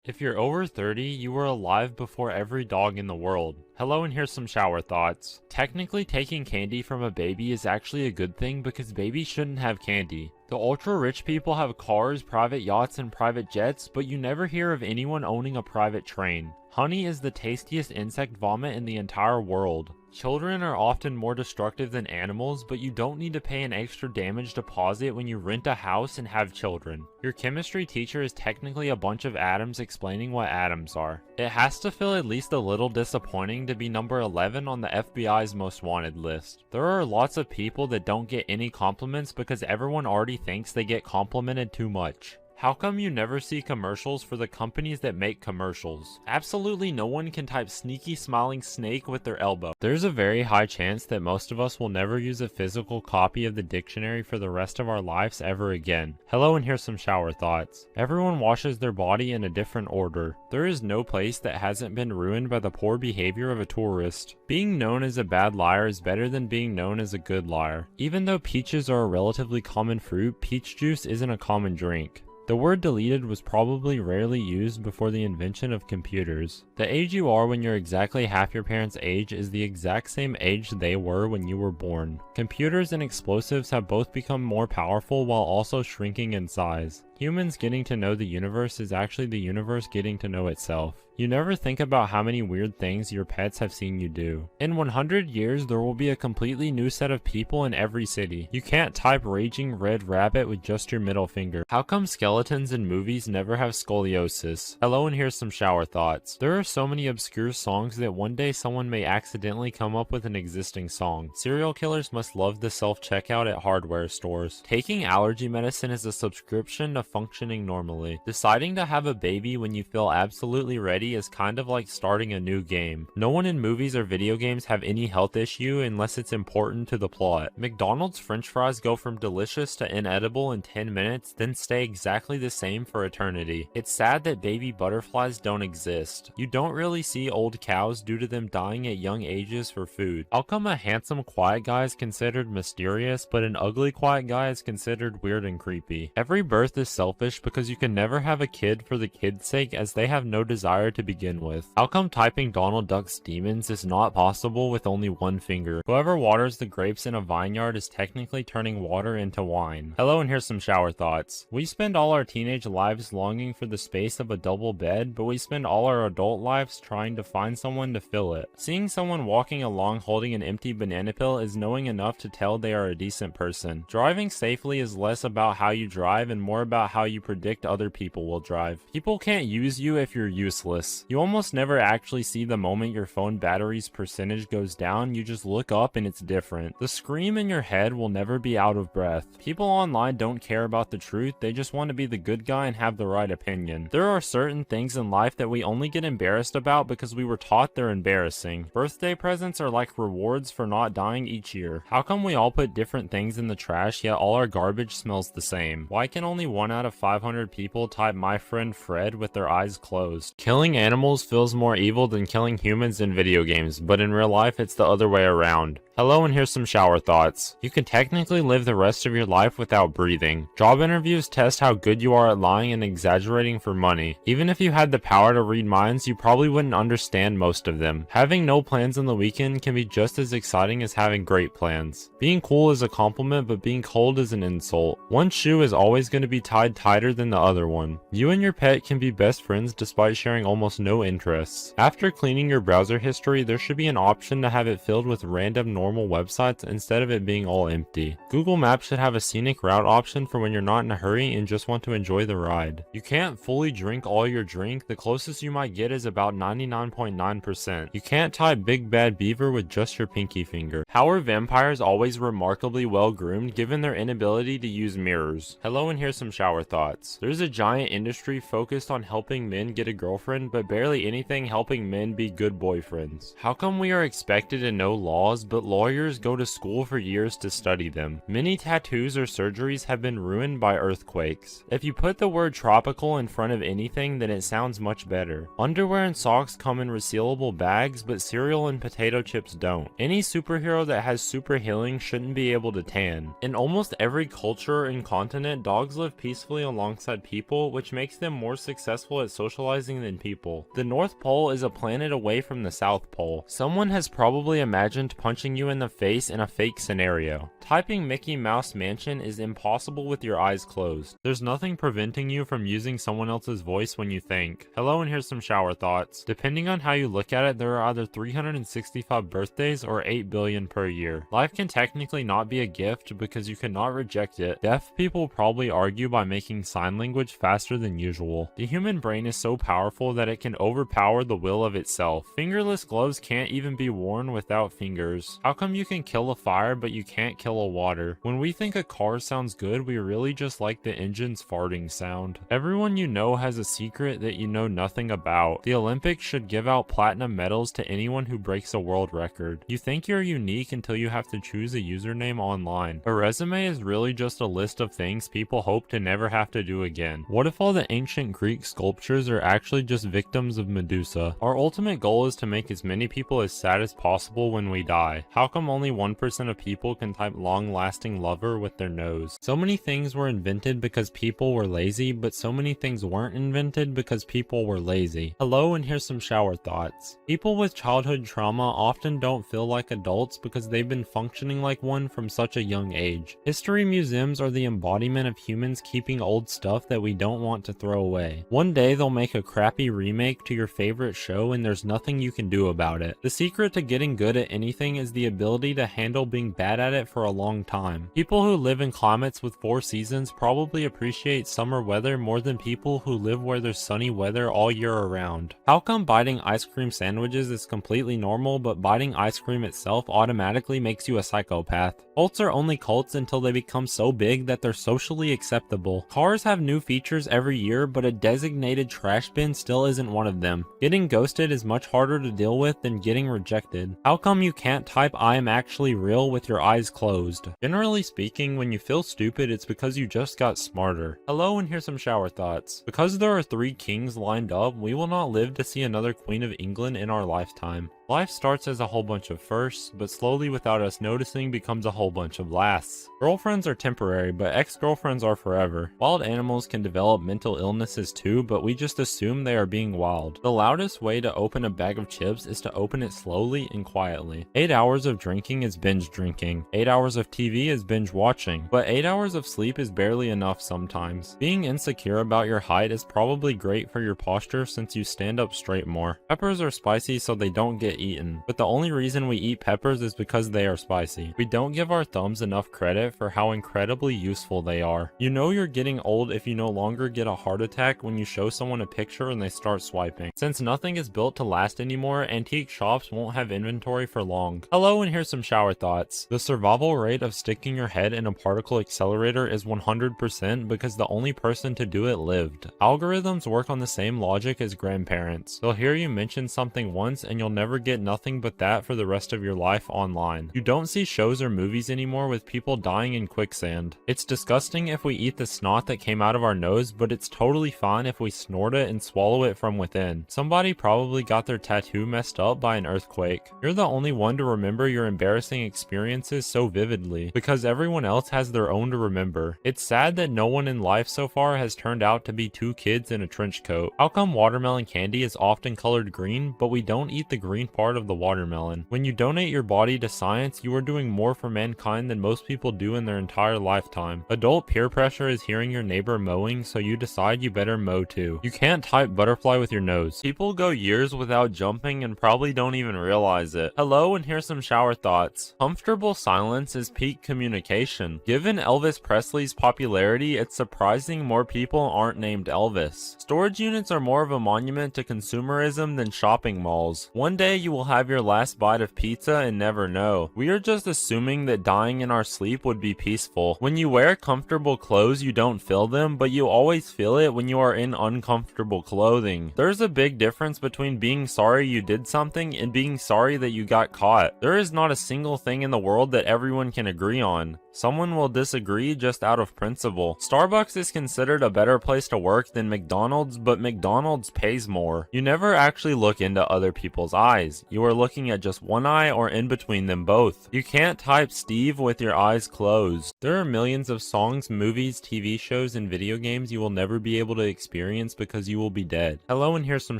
If you're over 30, you were alive before every dog in the world. Hello, and here's some shower thoughts. Technically, taking candy from a baby is actually a good thing because babies shouldn't have candy. The ultra rich people have cars, private yachts, and private jets, but you never hear of anyone owning a private train. Honey is the tastiest insect vomit in the entire world. Children are often more destructive than animals, but you don't need to pay an extra damage deposit when you rent a house and have children. Your chemistry teacher is technically a bunch of atoms explaining what atoms are. It has to feel at least a little disappointing to be number 11 on the FBI's most wanted list. There are lots of people that don't get any compliments because everyone already thinks they get complimented too much. How come you never see commercials for the companies that make commercials? Absolutely no one can type sneaky smiling snake with their elbow. There's a very high chance that most of us will never use a physical copy of the dictionary for the rest of our lives ever again. Hello, and here's some shower thoughts. Everyone washes their body in a different order. There is no place that hasn't been ruined by the poor behavior of a tourist. Being known as a bad liar is better than being known as a good liar. Even though peaches are a relatively common fruit, peach juice isn't a common drink. The word deleted was probably rarely used before the invention of computers. The age you are when you're exactly half your parents' age is the exact same age they were when you were born. Computers and explosives have both become more powerful while also shrinking in size. Humans getting to know the universe is actually the universe getting to know itself. You never think about how many weird things your pets have seen you do. In 100 years, there will be a completely new set of people in every city. You can't type raging red rabbit with just your middle finger. How come skeletons in movies never have scoliosis? Hello, and here's some shower thoughts. There are so many obscure songs that one day someone may accidentally come up with an existing song. Serial killers must love the self-checkout at hardware stores. Taking allergy medicine is a subscription to functioning normally. Deciding to have a baby when you feel absolutely ready is kind of like starting a new game. No one in movies or video games have any health issue unless it's important to the plot. McDonald's french fries go from delicious to inedible in 10 minutes, then stay exactly the same for eternity. It's sad that baby butterflies don't exist. You don't really see old cows due to them dying at young ages for food. How come a handsome quiet guy is considered mysterious, but an ugly quiet guy is considered weird and creepy? Every birth is selfish because you can never have a kid for the kid's sake as they have no desire to begin with. How come typing Donald Duck's demons is not possible with only one finger? Whoever waters the grapes in a vineyard is technically turning water into wine. Hello, and here's some shower thoughts. We spend all our teenage lives longing for the space of a double bed, but we spend all our adult lives trying to find someone to fill it. Seeing someone walking along holding an empty banana peel is knowing enough to tell they are a decent person. Driving safely is less about how you drive and more about how you predict other people will drive. People can't use you if you're useless. You almost never actually see the moment your phone battery's percentage goes down, you just look up and it's different. The scream in your head will never be out of breath. People online don't care about the truth, they just want to be the good guy and have the right opinion. There are certain things in life that we only get embarrassed about because we were taught they're embarrassing. Birthday presents are like rewards for not dying each year. How come we all put different things in the trash yet all our garbage smells the same? Why can only 1 out of 500 people type my friend Fred with their eyes closed? Killing animals feels more evil than killing humans in video games, but in real life it's the other way around. Hello, and here's some shower thoughts. You can technically live the rest of your life without breathing. Job interviews test how good you are at lying and exaggerating for money. Even if you had the power to read minds, you probably wouldn't understand most of them. Having no plans on the weekend can be just as exciting as having great plans. Being cool is a compliment, but being cold is an insult. One shoe is always going to be tied tighter than the other one. You and your pet can be best friends despite sharing almost no interests. After cleaning your browser history, there should be an option to have it filled with random normal websites instead of it being all empty. Google Maps should have a scenic route option for when you're not in a hurry and just want to enjoy the ride. You can't fully drink all your drink, the closest you might get is about 99.9%. You can't type big bad beaver with just your pinky finger. How are vampires always remarkably well groomed given their inability to use mirrors? Hello, and here's some shower thoughts. There's a giant industry focused on helping men get a girlfriend, but barely anything helping men be good boyfriends. How come we are expected to know laws, but lawyers go to school for years to study them? Many tattoos or surgeries have been ruined by earthquakes. If you put the word tropical in front of anything, then it sounds much better. Underwear and socks come in resealable bags, but cereal and potato chips don't. Any superhero that has super healing shouldn't be able to tan. In almost every culture and continent, dogs live peacefully peacefully alongside people, which makes them more successful at socializing than people. The North Pole is a planet away from the South Pole. Someone has probably imagined punching you in the face in a fake scenario. Typing Mickey Mouse Mansion is impossible with your eyes closed. There's nothing preventing you from using someone else's voice when you think. Hello, and here's some shower thoughts. Depending on how you look at it, there are either 365 birthdays or 8 billion per year. Life can technically not be a gift because you cannot reject it. Deaf people probably argue by making sign language faster than usual. The human brain is so powerful that it can overpower the will of itself. Fingerless gloves can't even be worn without fingers. How come you can kill a fire but you can't kill a water? When we think a car sounds good, we really just like the engine's farting sound. Everyone you know has a secret that you know nothing about. The Olympics should give out platinum medals to anyone who breaks a world record. You think you're unique until you have to choose a username online. A resume is really just a list of things people hope to never have to do again. What if all the ancient Greek sculptures are actually just victims of Medusa? Our ultimate goal is to make as many people as sad as possible when we die. How come only 1% of people can type long-lasting lover with their nose? So many things were invented because people were lazy, but so many things weren't invented because people were lazy. Hello, and here's some shower thoughts. People with childhood trauma often don't feel like adults because they've been functioning like one from such a young age. History museums are the embodiment of humans keeping old stuff that we don't want to throw away. One day they'll make a crappy remake to your favorite show and there's nothing you can do about it. The secret to getting good at anything is the ability to handle being bad at it for a long time. People who live in climates with 4 seasons probably appreciate summer weather more than people who live where there's sunny weather all year around. How come biting ice cream sandwiches is completely normal, but biting ice cream itself automatically makes you a psychopath? Cults are only cults until they become so big that they're socially acceptable. Cars have new features every year, but a designated trash bin still isn't one of them. Getting ghosted is much harder to deal with than getting rejected. How come you can't type "I am actually real" with your eyes closed? Generally speaking, when you feel stupid, it's because you just got smarter. Hello, and here's some shower thoughts. Because there are 3 kings lined up, we will not live to see another Queen of England in our lifetime. Life starts as a whole bunch of firsts, but slowly without us noticing becomes a whole bunch of lasts. Girlfriends are temporary, but ex-girlfriends are forever. Wild animals can develop mental illnesses too, but we just assume they are being wild. The loudest way to open a bag of chips is to open it slowly and quietly. 8 hours of drinking is binge drinking. 8 hours of TV is binge watching. But 8 hours of sleep is barely enough sometimes. Being insecure about your height is probably great for your posture since you stand up straight more. Peppers are spicy so they don't get eaten, but the only reason we eat peppers is because they are spicy. We don't give our thumbs enough credit for how incredibly useful they are. You know you're getting old if you no longer get a heart attack when you show someone a picture and they start swiping. Since nothing is built to last anymore, antique shops won't have inventory for long. Hello, and here's some shower thoughts. The survival rate of sticking your head in a particle accelerator is 100% because the only person to do it lived. Algorithms work on the same logic as grandparents. They'll hear you mention something once and you'll never get nothing but that for the rest of your life online. You don't see shows or movies anymore with people dying in quicksand. It's disgusting if we eat the snot that came out of our nose, but it's totally fine if we snort it and swallow it from within. Somebody probably got their tattoo messed up by an earthquake. You're the only one to remember your embarrassing experiences so vividly, because everyone else has their own to remember. It's sad that no one in life so far has turned out to be 2 kids in a trench coat. How come watermelon candy is often colored green, but we don't eat the green part of the watermelon? When you donate your body to science, you are doing more for mankind than most people do in their entire lifetime. Adult peer pressure is hearing your neighbor mowing, so you decide you better mow too. You can't type butterfly with your nose. People go years without jumping and probably don't even realize it. Hello, and here's some shower thoughts. Comfortable silence is peak communication. Given Elvis Presley's popularity, it's surprising more people aren't named Elvis. Storage units are more of a monument to consumerism than shopping malls. One day you will have your last bite of pizza and never know. We are just assuming that dying in our sleep would be peaceful. When you wear comfortable clothes, you don't feel them, but you always feel it when you are in uncomfortable clothing. There's a big difference between being sorry you did something and being sorry that you got caught. There is not a single thing in the world that everyone can agree on. Someone will disagree just out of principle. Starbucks is considered a better place to work than McDonald's, but McDonald's pays more. You never actually look into other people's eyes. eyes. You are looking at just one eye or in between them both. You can't type Steve with your eyes closed. There are millions of songs, movies, TV shows, and video games you will never be able to experience because you will be dead. Hello, and here's some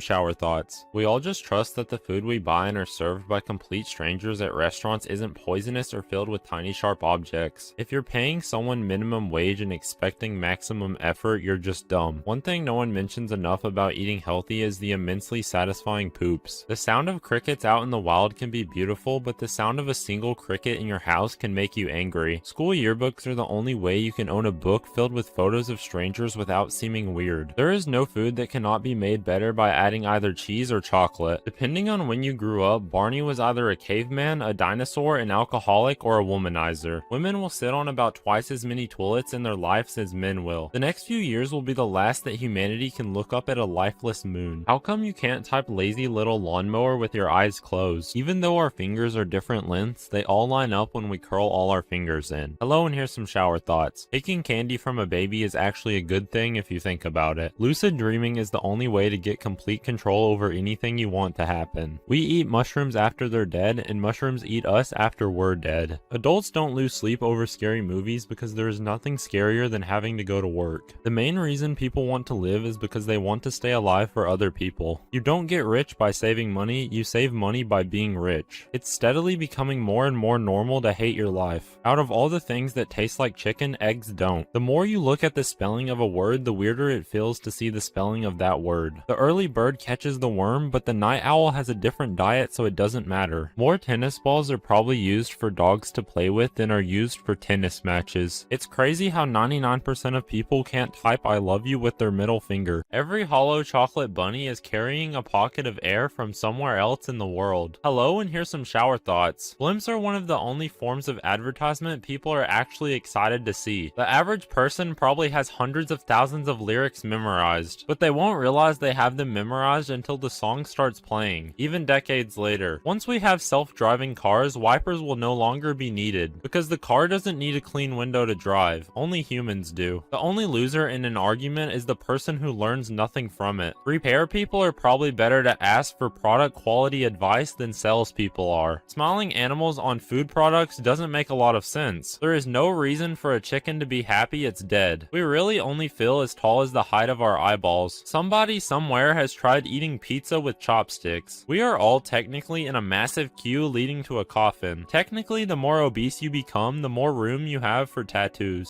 shower thoughts. We all just trust that the food we buy and are served by complete strangers at restaurants isn't poisonous or filled with tiny sharp objects. If you're paying someone minimum wage and expecting maximum effort, you're just dumb. One thing no one mentions enough about eating healthy is the immensely satisfying poops. The sound of crickets out in the wild can be beautiful, but the sound of a single cricket in your house can make you angry. School yearbooks are the only way you can own a book filled with photos of strangers without seeming weird. There is no food that cannot be made better by adding either cheese or chocolate. Depending on when you grew up, Barney was either a caveman, a dinosaur, an alcoholic, or a womanizer. Women will sit on about twice as many toilets in their lives as men will. The next few years will be the last that humanity can look up at a lifeless moon. How come you can't type lazy little lawnmower with your eyes closed? Even though our fingers are different lengths, they all line up when we curl all our fingers in. Hello, and here's some shower thoughts. Taking candy from a baby is actually a good thing if you think about it. Lucid dreaming is the only way to get complete control over anything you want to happen. We eat mushrooms after they're dead, and mushrooms eat us after we're dead. Adults don't lose sleep over scary movies because there is nothing scarier than having to go to work. The main reason people want to live is because they want to stay alive for other people. You don't get rich by saving money, you save money by being rich. It's steadily becoming more and more normal to hate your life. Out of all the things that taste like chicken, eggs don't. The more you look at the spelling of a word, the weirder it feels to see the spelling of that word. The early bird catches the worm, but the night owl has a different diet, so it doesn't matter. More tennis balls are probably used for dogs to play with than are used for tennis matches. It's crazy how 99% of people can't type I love you with their middle finger. Every hollow chocolate bunny is carrying a pocket of air from somewhere else in the world. Hello, and here's some shower thoughts. Blimps are one of the only forms of advertisement people are actually excited to see. The average person probably has hundreds of thousands of lyrics memorized, but they won't realize they have them memorized until the song starts playing, even decades later. Once we have self-driving cars, wipers will no longer be needed, because the car doesn't need a clean window to drive. Only humans do. The only loser in an argument is the person who learns nothing from it. Repair people are probably better to ask for product quality advice than salespeople are. Smiling animals on food products doesn't make a lot of sense. There is no reason for a chicken to be happy it's dead. We really only feel as tall as the height of our eyeballs. Somebody somewhere has tried eating pizza with chopsticks. We are all technically in a massive queue leading to a coffin. Technically, the more obese you become, the more room you have for tattoos.